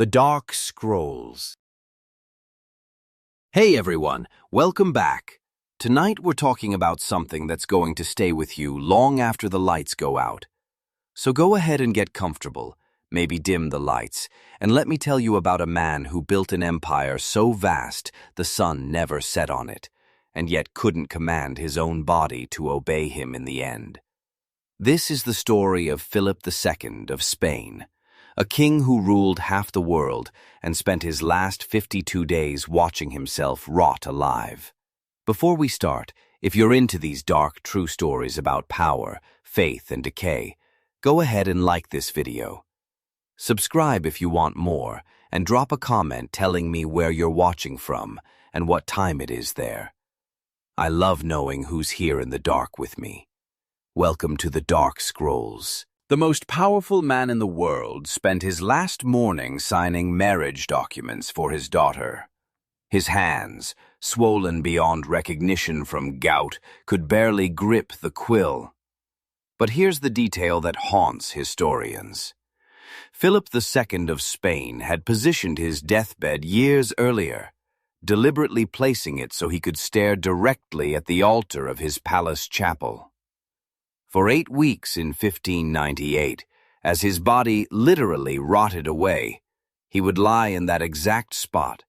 The Dark Scrolls. Hey everyone, welcome back. Tonight we're talking about something that's going to stay with you long after the lights go out. So go ahead and get comfortable, maybe dim the lights, and let me tell you about a man who built an empire so vast the sun never set on it, and yet couldn't command his own body to obey him in the end. This is the story of Philip II of Spain, a king who ruled half the world and spent his last 52 days watching himself rot alive. Before we start, if you're into these dark, true stories about power, faith, and decay, go ahead and like this video. Subscribe if you want more, and drop a comment telling me where you're watching from and what time it is there. I love knowing who's here in the dark with me. Welcome to the Dark Scrolls. The most powerful man in the world spent his last morning signing marriage documents for his daughter. His hands, swollen beyond recognition from gout, could barely grip the quill. But here's the detail that haunts historians. Philip II of Spain had positioned his deathbed years earlier, deliberately placing it so he could stare directly at the altar of his palace chapel. For 8 weeks in 1598, as his body literally rotted away, he would lie in that exact spot,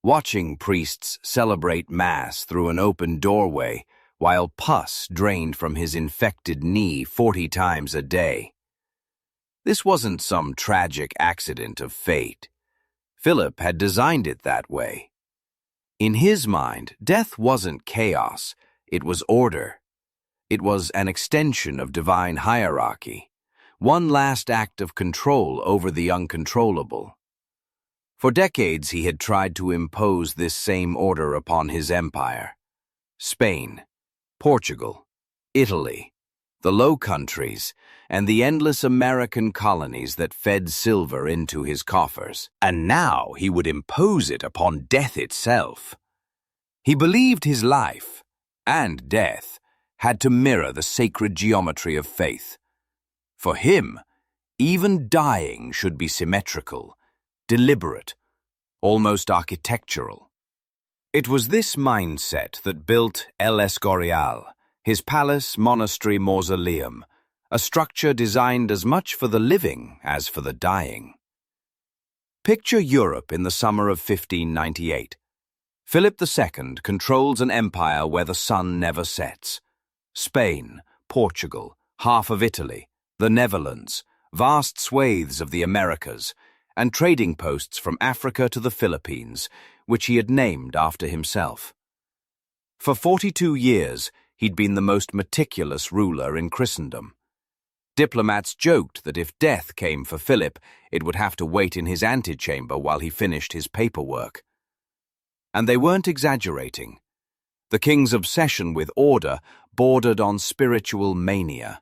watching priests celebrate Mass through an open doorway while pus drained from his infected knee 40 times a day. This wasn't some tragic accident of fate. Philip had designed it that way. In his mind, death wasn't chaos, it was order. It was an extension of divine hierarchy, one last act of control over the uncontrollable. For decades he had tried to impose this same order upon his empire. Spain, Portugal, Italy, the Low Countries, and the endless American colonies that fed silver into his coffers. And now he would impose it upon death itself. He believed his life and death had to mirror the sacred geometry of faith. For him, even dying should be symmetrical, deliberate, almost architectural. It was this mindset that built El Escorial, his palace monastery mausoleum, a structure designed as much for the living as for the dying. Picture Europe in the summer of 1598. Philip II controls an empire where the sun never sets. Spain, Portugal, half of Italy, the Netherlands, vast swathes of the Americas, and trading posts from Africa to the Philippines, which he had named after himself. For 42 years, he'd been the most meticulous ruler in Christendom. Diplomats joked that if death came for Philip, it would have to wait in his antechamber while he finished his paperwork. And they weren't exaggerating. The king's obsession with order bordered on spiritual mania.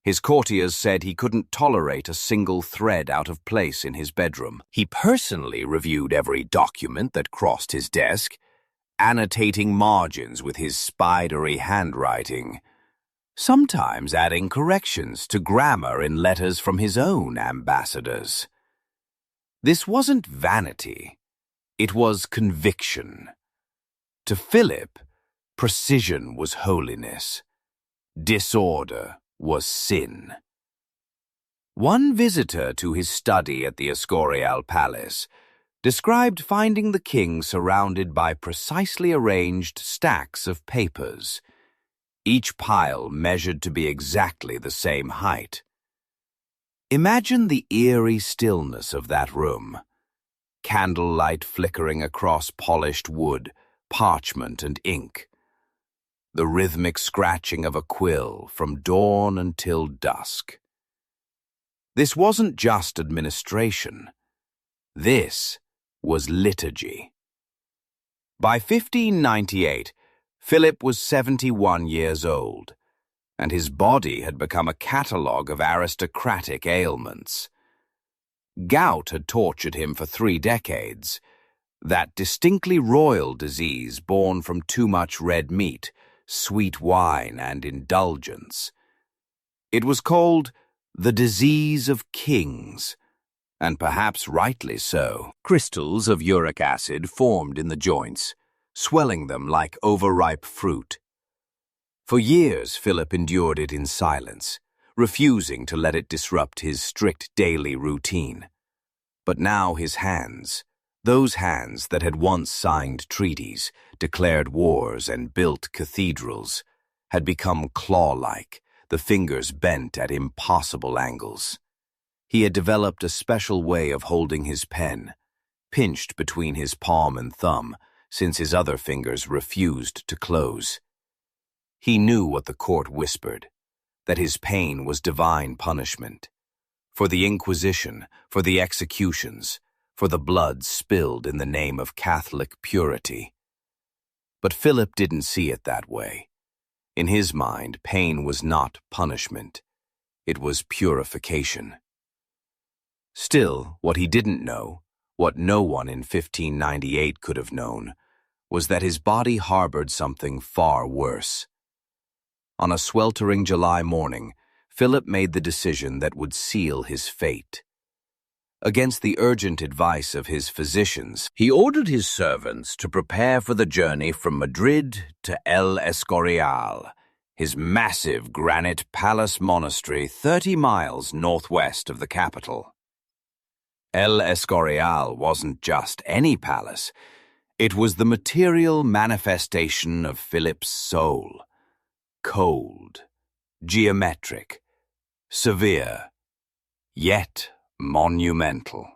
His courtiers said he couldn't tolerate a single thread out of place in his bedroom. He personally reviewed every document that crossed his desk, annotating margins with his spidery handwriting, sometimes adding corrections to grammar in letters from his own ambassadors. This wasn't vanity, it was conviction. To Philip, precision was holiness. Disorder was sin. One visitor to his study at the Escorial Palace described finding the king surrounded by precisely arranged stacks of papers, each pile measured to be exactly the same height. Imagine the eerie stillness of that room, candlelight flickering across polished wood, parchment and ink, the rhythmic scratching of a quill from dawn until dusk. This wasn't just administration. This was liturgy. By 1598, Philip was 71 years old, and his body had become a catalogue of aristocratic ailments. Gout had tortured him for 3 decades, that distinctly royal disease born from too much red meat, sweet wine, and indulgence. It was called the disease of kings, and perhaps rightly so. Crystals of uric acid formed in the joints, swelling them like overripe fruit. For years, Philip endured it in silence, refusing to let it disrupt his strict daily routine. But now his hands, those hands that had once signed treaties, declared wars, and built cathedrals, had become claw-like, the fingers bent at impossible angles. He had developed a special way of holding his pen, pinched between his palm and thumb, since his other fingers refused to close. He knew what the court whispered, that his pain was divine punishment. For the Inquisition, for the executions, for the blood spilled in the name of Catholic purity. But Philip didn't see it that way. In his mind, pain was not punishment. It was purification. Still, what he didn't know, what no one in 1598 could have known, was that his body harbored something far worse. On a sweltering July morning, Philip made the decision that would seal his fate. Against the urgent advice of his physicians, he ordered his servants to prepare for the journey from Madrid to El Escorial, his massive granite palace monastery 30 miles northwest of the capital. El Escorial wasn't just any palace. It was the material manifestation of Philip's soul. Cold, geometric, severe, yet monumental.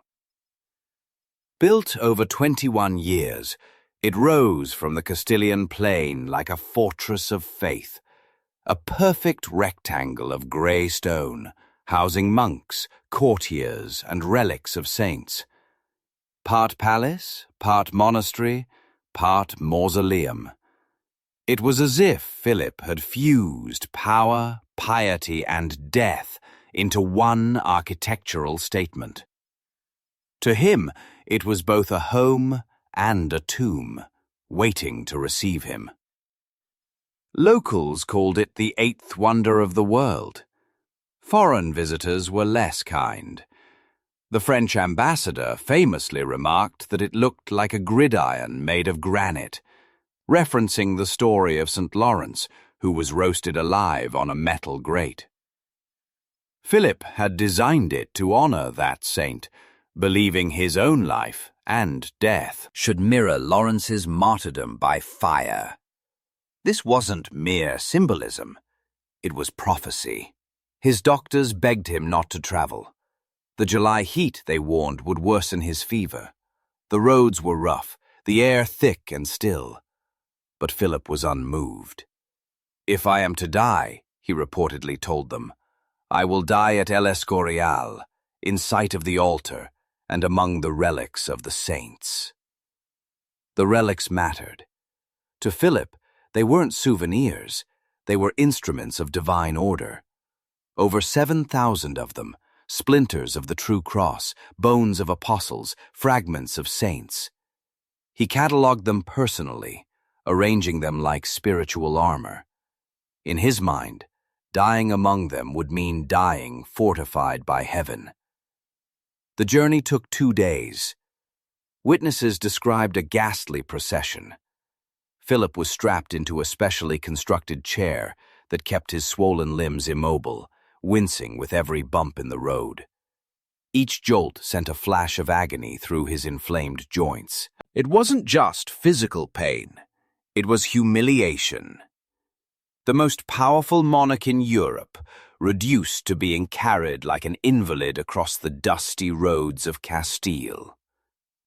Built over 21 years, it rose from the Castilian plain like a fortress of faith, a perfect rectangle of grey stone, housing monks, courtiers, and relics of saints. Part palace, part monastery, part mausoleum. It was as if Philip had fused power, piety, and death into one architectural statement. To him, it was both a home and a tomb, waiting to receive him. Locals called it the eighth wonder of the world. Foreign visitors were less kind. The French ambassador famously remarked that it looked like a gridiron made of granite, referencing the story of St. Lawrence, who was roasted alive on a metal grate. Philip had designed it to honor that saint, believing his own life and death should mirror Lawrence's martyrdom by fire. This wasn't mere symbolism. It was prophecy. His doctors begged him not to travel. The July heat, they warned, would worsen his fever. The roads were rough, the air thick and still. But Philip was unmoved. "If I am to die," he reportedly told them, "I will die at El Escorial, in sight of the altar and among the relics of the saints." The relics mattered. To Philip, they weren't souvenirs, they were instruments of divine order. Over 7,000 of them, splinters of the true cross, bones of apostles, fragments of saints. He catalogued them personally, arranging them like spiritual armor. In his mind, dying among them would mean dying fortified by heaven. The journey took 2 days. Witnesses described a ghastly procession. Philip was strapped into a specially constructed chair that kept his swollen limbs immobile, wincing with every bump in the road. Each jolt sent a flash of agony through his inflamed joints. It wasn't just physical pain. It was humiliation. The most powerful monarch in Europe, reduced to being carried like an invalid across the dusty roads of Castile.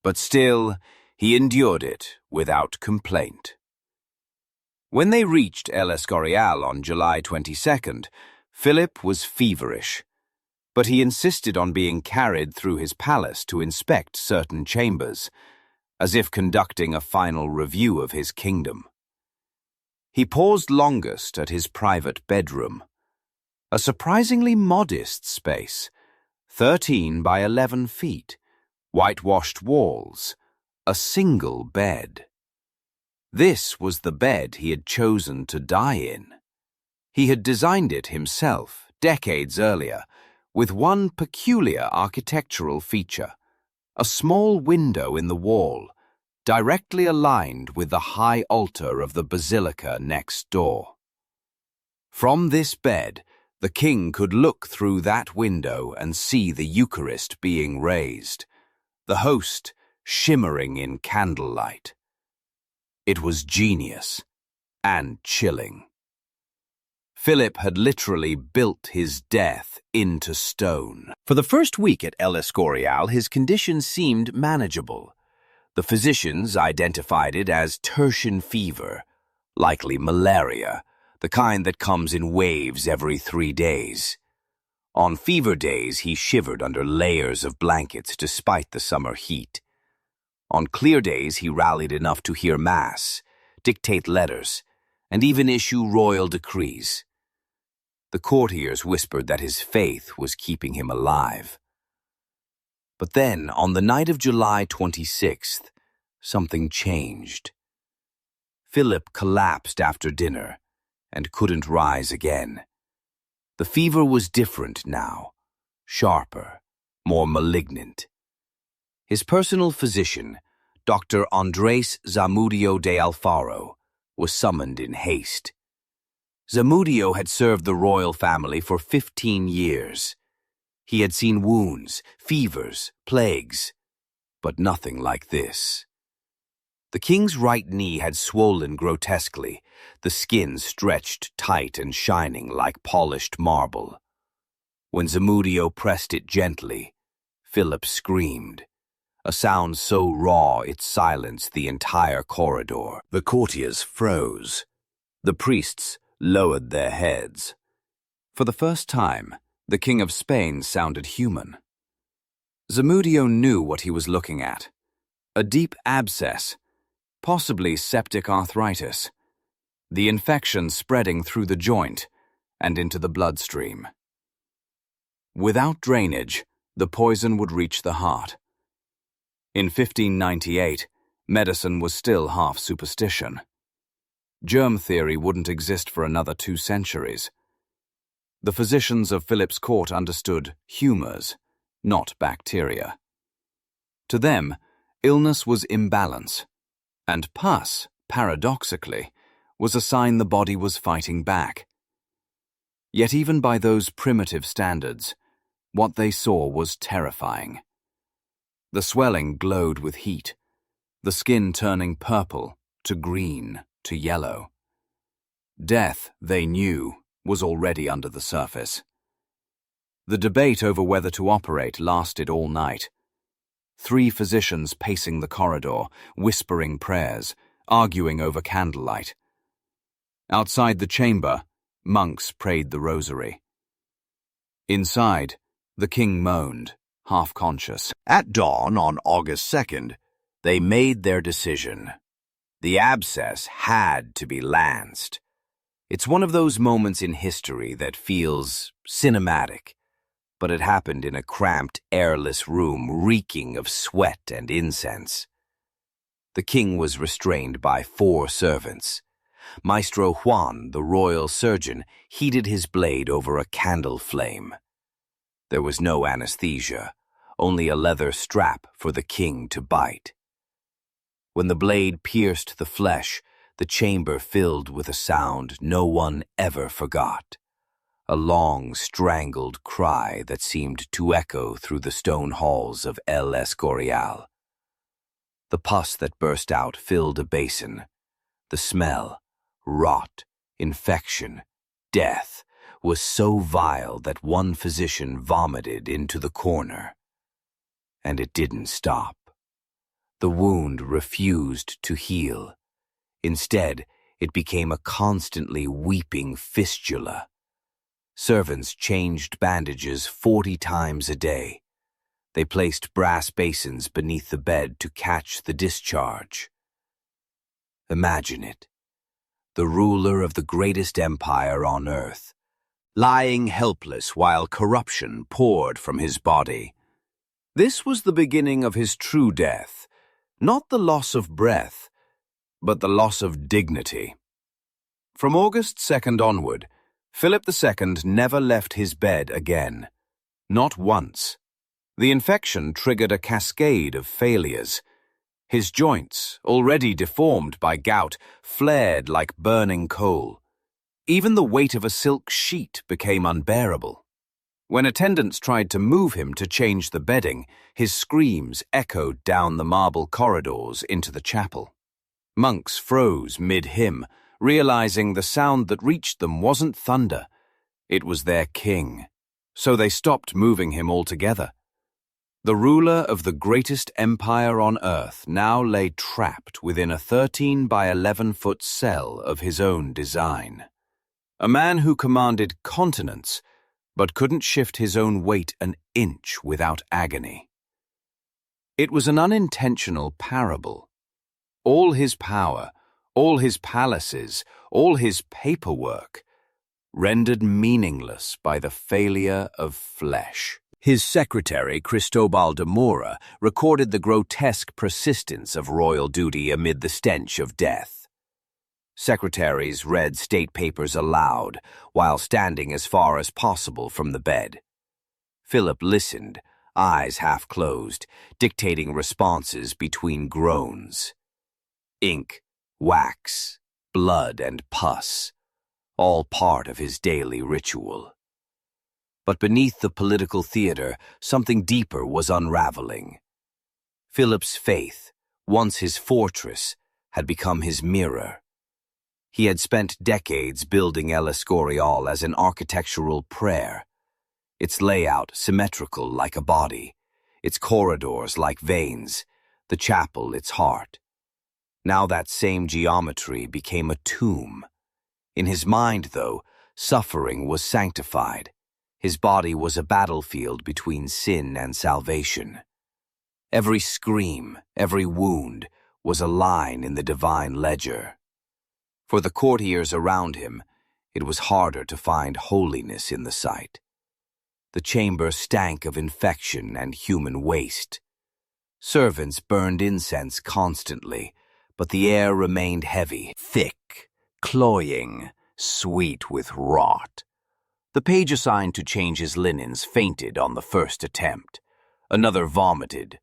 But still, he endured it without complaint. When they reached El Escorial on July 22nd, Philip was feverish, but he insisted on being carried through his palace to inspect certain chambers, as if conducting a final review of his kingdom. He paused longest at his private bedroom, a surprisingly modest space, 13 by 11 feet, whitewashed walls, a single bed. This was the bed he had chosen to die in. He had designed it himself, decades earlier, with one peculiar architectural feature: a small window in the wall, directly aligned with the high altar of the basilica next door. From this bed, the king could look through that window and see the Eucharist being raised, the host shimmering in candlelight. It was genius and chilling. Philip had literally built his death into stone. For the first week at El Escorial, his condition seemed manageable. The physicians identified it as tertian fever, likely malaria, the kind that comes in waves every 3 days. On fever days, he shivered under layers of blankets despite the summer heat. On clear days, he rallied enough to hear Mass, dictate letters, and even issue royal decrees. The courtiers whispered that his faith was keeping him alive. But then, on the night of July 26th, something changed. Philip collapsed after dinner and couldn't rise again. The fever was different now, sharper, more malignant. His personal physician, Dr. Andrés Zamudio de Alfaro, was summoned in haste. Zamudio had served the royal family for 15 years. He had seen wounds, fevers, plagues, but nothing like this. The king's right knee had swollen grotesquely, the skin stretched tight and shining like polished marble. When Zamudio pressed it gently, Philip screamed, a sound so raw it silenced the entire corridor. The courtiers froze. The priests lowered their heads. For the first time, the King of Spain sounded human. Zamudio knew what he was looking at: a deep abscess, possibly septic arthritis, the infection spreading through the joint and into the bloodstream. Without drainage, the poison would reach the heart. In 1598, medicine was still half superstition. Germ theory wouldn't exist for another 2 centuries. The physicians of Philip's court understood humors, not bacteria. To them, illness was imbalance, and pus, paradoxically, was a sign the body was fighting back. Yet even by those primitive standards, what they saw was terrifying. The swelling glowed with heat, the skin turning purple to green to yellow. Death, they knew, was already under the surface. The debate over whether to operate lasted all night. 3 physicians pacing the corridor, whispering prayers, arguing over candlelight. Outside the chamber, monks prayed the rosary. Inside, the king moaned, half-conscious. At dawn on August 2nd, they made their decision. The abscess had to be lanced. It's one of those moments in history that feels cinematic, but it happened in a cramped, airless room reeking of sweat and incense. The king was restrained by 4 servants. Maestro Juan, the royal surgeon, heated his blade over a candle flame. There was no anesthesia, only a leather strap for the king to bite. When the blade pierced the flesh, the chamber filled with a sound no one ever forgot. A long, strangled cry that seemed to echo through the stone halls of El Escorial. The pus that burst out filled a basin. The smell, rot, infection, death, was so vile that one physician vomited into the corner. And it didn't stop. The wound refused to heal. Instead, it became a constantly weeping fistula. Servants changed bandages 40 times a day. They placed brass basins beneath the bed to catch the discharge. Imagine it. The ruler of the greatest empire on earth, lying helpless while corruption poured from his body. This was the beginning of his true death, not the loss of breath, but the loss of dignity. From August 2nd onward, Philip II never left his bed again. Not once. The infection triggered a cascade of failures. His joints, already deformed by gout, flared like burning coal. Even the weight of a silk sheet became unbearable. When attendants tried to move him to change the bedding, his screams echoed down the marble corridors into the chapel. Monks froze mid-hymn, realizing the sound that reached them wasn't thunder. It was their king. So they stopped moving him altogether. The ruler of the greatest empire on earth now lay trapped within a 13 by 11-foot cell of his own design. A man who commanded continents, but couldn't shift his own weight an inch without agony. It was an unintentional parable. All his power, all his palaces, all his paperwork, rendered meaningless by the failure of flesh. His secretary, Cristobal de Mora, recorded the grotesque persistence of royal duty amid the stench of death. Secretaries read state papers aloud, while standing as far as possible from the bed. Philip listened, eyes half closed, dictating responses between groans. Ink, wax, blood, and pus, all part of his daily ritual. But beneath the political theater, something deeper was unraveling. Philip's faith, once his fortress, had become his mirror. He had spent decades building El Escorial as an architectural prayer, its layout symmetrical like a body, its corridors like veins, the chapel its heart. Now that same geometry became a tomb. In his mind, though, suffering was sanctified. His body was a battlefield between sin and salvation. Every scream, every wound, was a line in the divine ledger. For the courtiers around him, it was harder to find holiness in the sight. The chamber stank of infection and human waste. Servants burned incense constantly, but the air remained heavy, thick, cloying, sweet with rot. The page assigned to change his linens fainted on the first attempt. Another vomited.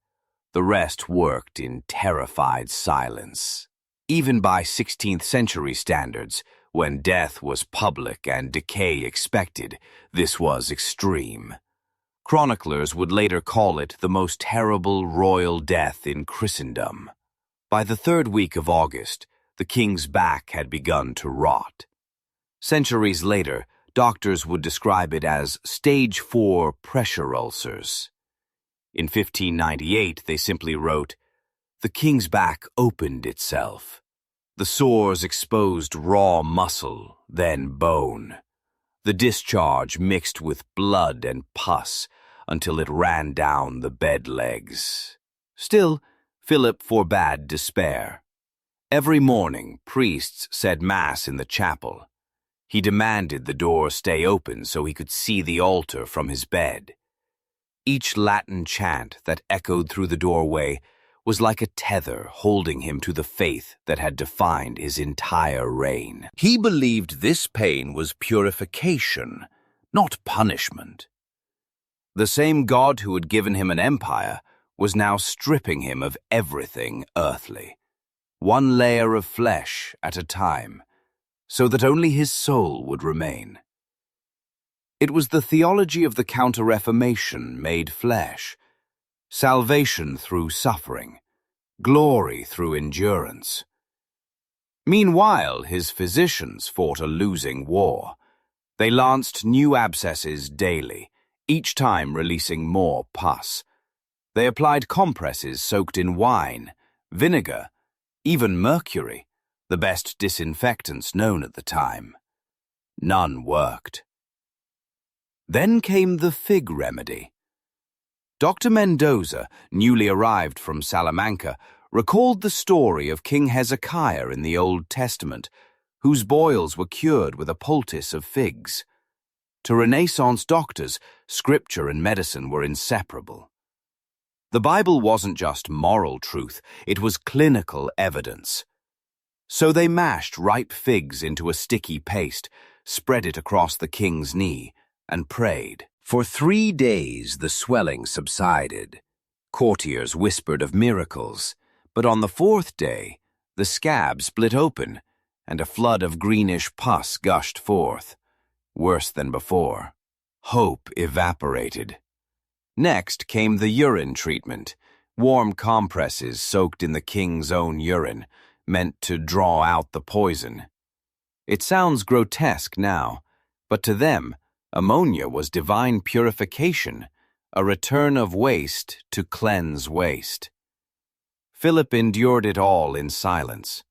The rest worked in terrified silence. Even by 16th century standards, when death was public and decay expected, this was extreme. Chroniclers would later call it the most terrible royal death in Christendom. By the third week of August, the king's back had begun to rot. Centuries later, doctors would describe it as stage 4 pressure ulcers. In 1598, they simply wrote, "The king's back opened itself. The sores exposed raw muscle, then bone. The discharge mixed with blood and pus until it ran down the bed legs." Still, Philip forbade despair. Every morning, priests said Mass in the chapel. He demanded the door stay open so he could see the altar from his bed. Each Latin chant that echoed through the doorway was like a tether holding him to the faith that had defined his entire reign. He believed this pain was purification, not punishment. The same God who had given him an empire was now stripping him of everything earthly, one layer of flesh at a time, so that only his soul would remain. It was the theology of the Counter-Reformation made flesh, salvation through suffering, glory through endurance. Meanwhile, his physicians fought a losing war. They lanced new abscesses daily, each time releasing more pus. They applied compresses soaked in wine, vinegar, even mercury, the best disinfectants known at the time. None worked. Then came the fig remedy. Dr. Mendoza, newly arrived from Salamanca, recalled the story of King Hezekiah in the Old Testament, whose boils were cured with a poultice of figs. To Renaissance doctors, scripture and medicine were inseparable. The Bible wasn't just moral truth, it was clinical evidence. So they mashed ripe figs into a sticky paste, spread it across the king's knee, and prayed. For 3 days the swelling subsided. Courtiers whispered of miracles, but on the 4th day the scab split open, and a flood of greenish pus gushed forth. Worse than before. Hope evaporated. Next came the urine treatment, warm compresses soaked in the king's own urine, meant to draw out the poison. It sounds grotesque now, but to them, ammonia was divine purification, a return of waste to cleanse waste. Philip endured it all in silence.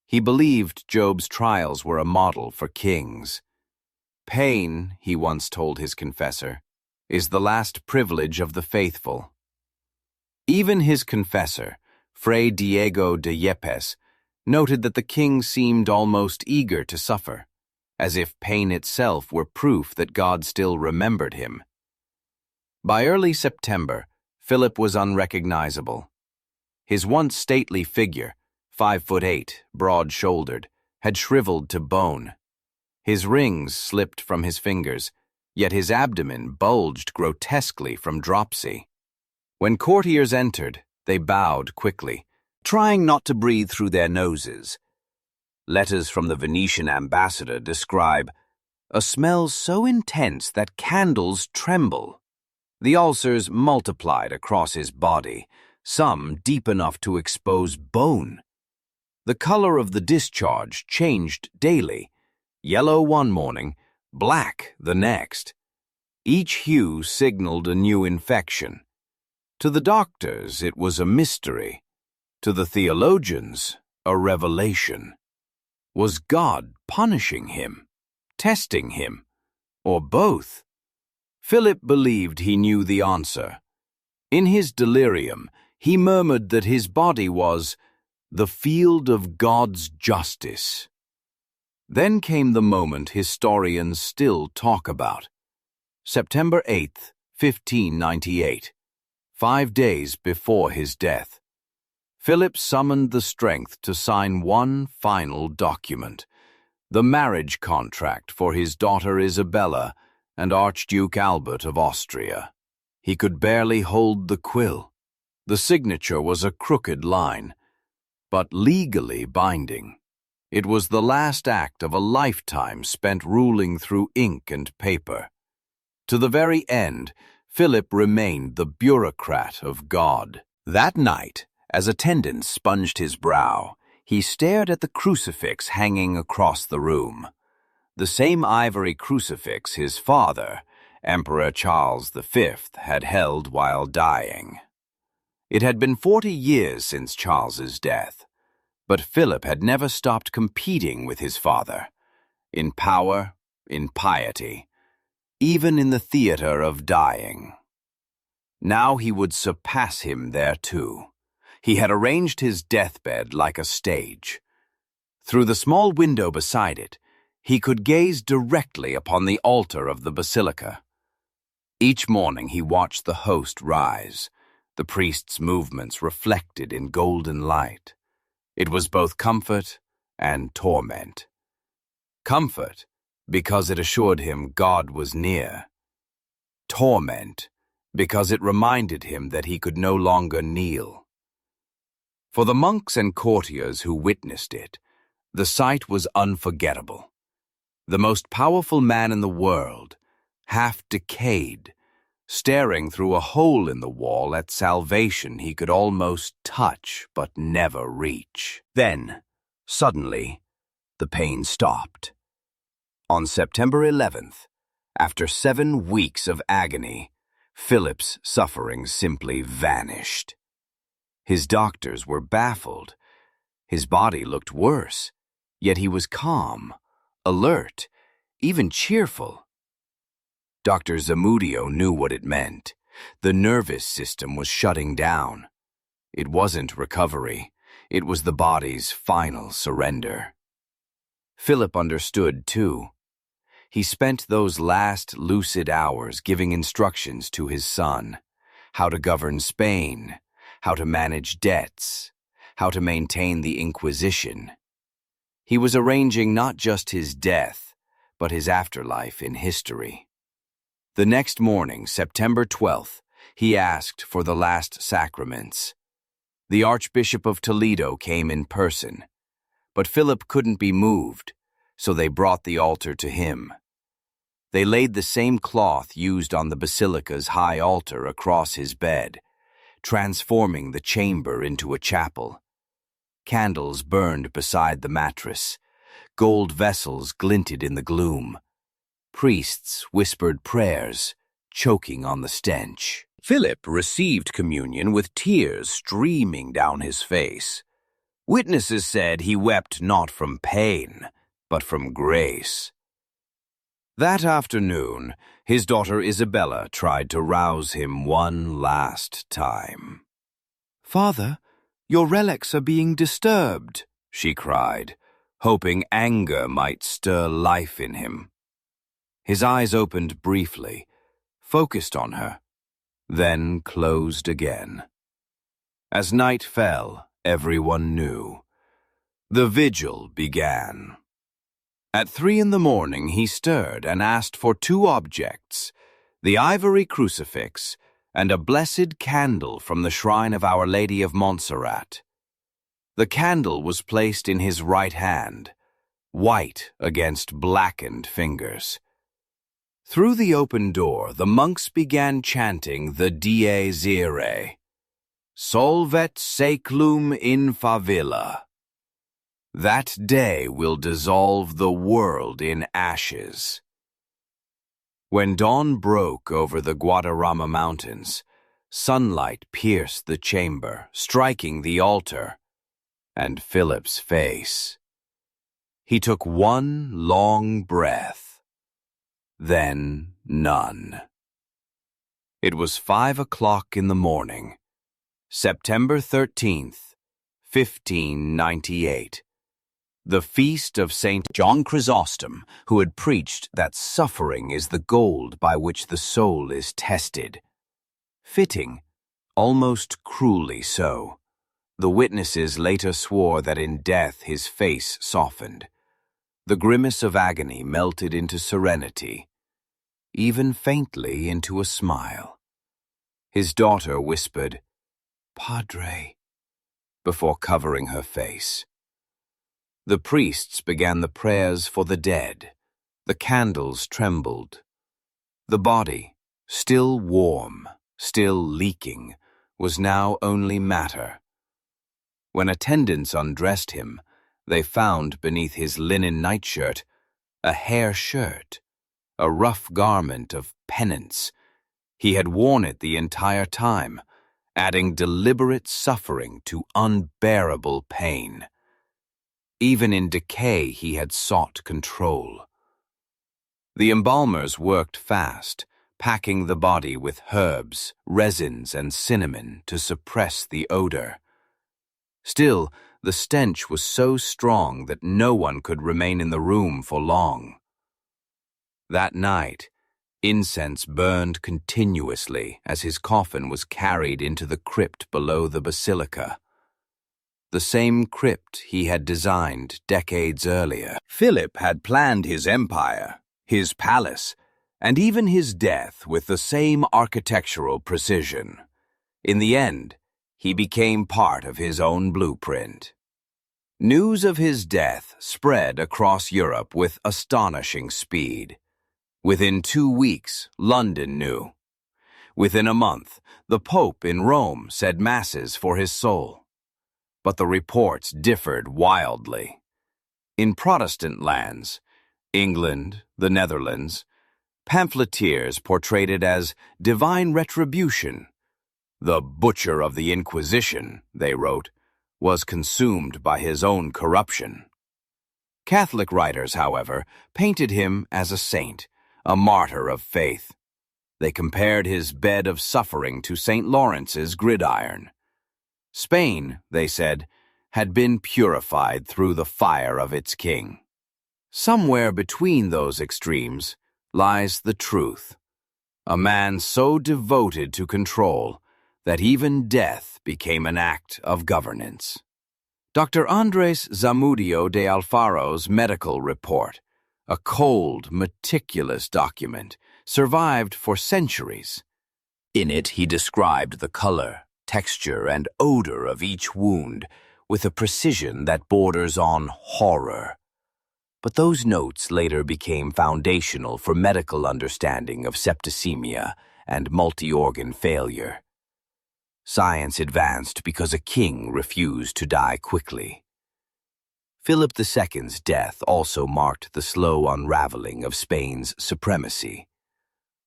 He believed Job's trials were a model for kings. Pain, he once told his confessor, is the last privilege of the faithful. Even his confessor, Fray Diego de Yepes, noted that the king seemed almost eager to suffer, as if pain itself were proof that God still remembered him. By early September, Philip was unrecognizable. His once stately figure, 5'8", broad-shouldered, had shriveled to bone. His rings slipped from his fingers, yet his abdomen bulged grotesquely from dropsy. When courtiers entered, they bowed quickly, trying not to breathe through their noses. Letters from the Venetian ambassador describe a smell so intense that candles tremble. The ulcers multiplied across his body, some deep enough to expose bone. The color of the discharge changed daily, yellow one morning, black the next. Each hue signaled a new infection. To the doctors, it was a mystery. To the theologians, a revelation. Was God punishing him, testing him, or both? Philip believed he knew the answer. In his delirium, he murmured that his body was the field of God's justice. Then came the moment historians still talk about. September 8th, 1598, 5 days before his death. Philip summoned the strength to sign one final document, the marriage contract for his daughter Isabella and Archduke Albert of Austria. He could barely hold the quill. The signature was a crooked line, but legally binding. It was the last act of a lifetime spent ruling through ink and paper. To the very end, Philip remained the bureaucrat of God. That night, as attendants sponged his brow, he stared at the crucifix hanging across the room. The same ivory crucifix his father, Emperor Charles V, had held while dying. It had been 40 years since Charles's death, but Philip had never stopped competing with his father, in power, in piety, even in the theater of dying. Now he would surpass him there too. He had arranged his deathbed like a stage. Through the small window beside it, he could gaze directly upon the altar of the basilica. Each morning he watched the host rise, the priest's movements reflected in golden light. It was both comfort and torment. Comfort, because it assured him God was near. Torment, because it reminded him that he could no longer kneel. For the monks and courtiers who witnessed it, the sight was unforgettable. The most powerful man in the world, half decayed, staring through a hole in the wall at salvation he could almost touch but never reach. Then, suddenly, the pain stopped. On September 11th, after 7 weeks of agony, Philip's suffering simply vanished. His doctors were baffled. His body looked worse, yet he was calm, alert, even cheerful. Dr. Zamudio knew what it meant. The nervous system was shutting down. It wasn't recovery. It was the body's final surrender. Philip understood, too. He spent those last lucid hours giving instructions to his son, how to govern Spain, how to manage debts, how to maintain the Inquisition. He was arranging not just his death, but his afterlife in history. The next morning, September 12th, he asked for the last sacraments. The Archbishop of Toledo came in person, but Philip couldn't be moved, so they brought the altar to him. They laid the same cloth used on the basilica's high altar across his bed, transforming the chamber into a chapel. Candles burned beside the mattress. Gold vessels glinted in the gloom. Priests whispered prayers, choking on the stench. Philip received communion with tears streaming down his face. Witnesses said he wept not from pain, but from grace. That afternoon, his daughter Isabella tried to rouse him one last time. "Father, your relics are being disturbed," she cried, hoping anger might stir life in him. His eyes opened briefly, focused on her, then closed again. As night fell, everyone knew. The vigil began. At 3 a.m, he stirred and asked for 2 objects, the ivory crucifix and a blessed candle from the shrine of Our Lady of Montserrat. The candle was placed in his right hand, white against blackened fingers. Through the open door, the monks began chanting the Dies Irae, Solvet Saeclum in Favilla. That day will dissolve the world in ashes. When dawn broke over the Guadarrama Mountains, sunlight pierced the chamber, striking the altar and Philip's face. He took one long breath, then none. It was 5 o'clock in the morning, September 13th, 1598. The feast of St. John Chrysostom, who had preached that suffering is the gold by which the soul is tested. Fitting, almost cruelly so. The witnesses later swore that in death his face softened. The grimace of agony melted into serenity, even faintly into a smile. His daughter whispered, "Padre," before covering her face. The priests began the prayers for the dead. The candles trembled. The body, still warm, still leaking, was now only matter. When attendants undressed him, they found beneath his linen nightshirt a hair shirt, a rough garment of penance. He had worn it the entire time, adding deliberate suffering to unbearable pain. Even in decay, he had sought control. The embalmers worked fast, packing the body with herbs, resins, and cinnamon to suppress the odor. Still, the stench was so strong that no one could remain in the room for long. That night, incense burned continuously as his coffin was carried into the crypt below the basilica. The same crypt he had designed decades earlier. Philip had planned his empire, his palace, and even his death with the same architectural precision. In the end, he became part of his own blueprint. News of his death spread across Europe with astonishing speed. Within 2 weeks, London knew. Within a month, the Pope in Rome said masses for his soul. But the reports differed wildly. In Protestant lands, England, the Netherlands, pamphleteers portrayed it as divine retribution. The butcher of the Inquisition, they wrote, was consumed by his own corruption. Catholic writers, however, painted him as a saint, a martyr of faith. They compared his bed of suffering to St. Lawrence's gridiron. Spain, they said, had been purified through the fire of its king. Somewhere between those extremes lies the truth. A man so devoted to control that even death became an act of governance. Dr. Andres Zamudio de Alfaro's medical report, a cold, meticulous document, survived for centuries. In it, he described the color, texture, and odor of each wound with a precision that borders on horror. But those notes later became foundational for medical understanding of septicemia and multi-organ failure. Science advanced because a king refused to die quickly. Philip II's death also marked the slow unraveling of Spain's supremacy.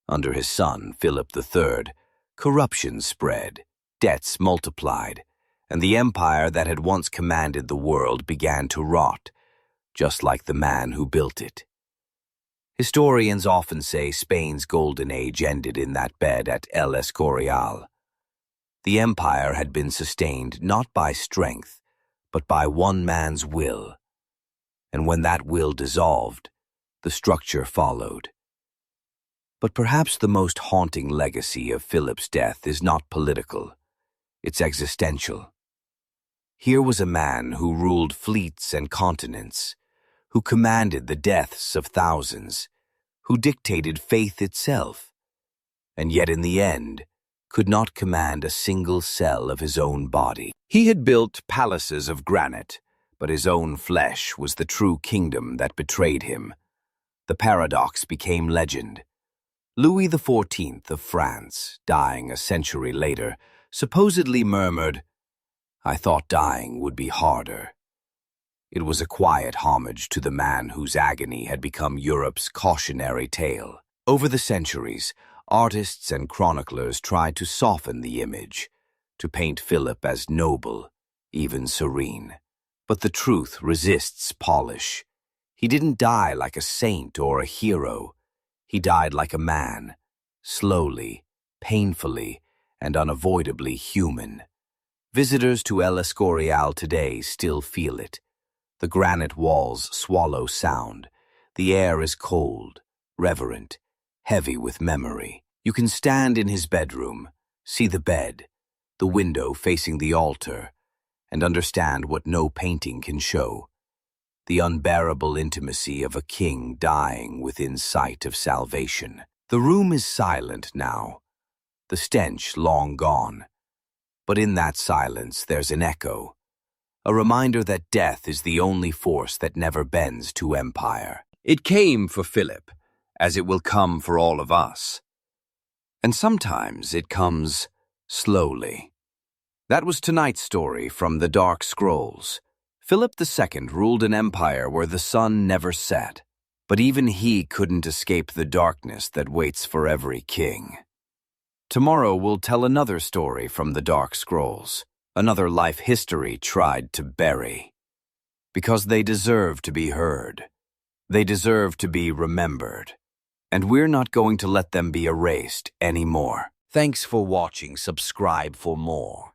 Under his son, Philip III, corruption spread, debts multiplied, and the empire that had once commanded the world began to rot, just like the man who built it. Historians often say Spain's golden age ended in that bed at El Escorial. The empire had been sustained not by strength, but by one man's will. And when that will dissolved, the structure followed. But perhaps the most haunting legacy of Philip's death is not political, it's existential. Here was a man who ruled fleets and continents, who commanded the deaths of thousands, who dictated faith itself, and yet in the end could not command a single cell of his own body. He had built palaces of granite, but his own flesh was the true kingdom that betrayed him. The paradox became legend. Louis XIV of France, dying a century later, supposedly murmured, "I thought dying would be harder." It was a quiet homage to the man whose agony had become Europe's cautionary tale. Over the centuries, artists and chroniclers tried to soften the image, to paint Philip as noble, even serene. But the truth resists polish. He didn't die like a saint or a hero. He died like a man, slowly, painfully, and unavoidably human. Visitors to El Escorial today still feel it. The granite walls swallow sound. The air is cold, reverent, heavy with memory. You can stand in his bedroom, see the bed, the window facing the altar, and understand what no painting can show: the unbearable intimacy of a king dying within sight of salvation. The room is silent now, the stench long gone. But in that silence there's an echo, a reminder that death is the only force that never bends to empire. It came for Philip, as it will come for all of us. And sometimes it comes slowly. That was tonight's story from the Dark Scrolls. Philip II ruled an empire where the sun never set, but even he couldn't escape the darkness that waits for every king. Tomorrow we'll tell another story from the Dark Scrolls, another life history tried to bury. Because they deserve to be heard. They deserve to be remembered. And we're not going to let them be erased anymore. Thanks for watching. Subscribe for more.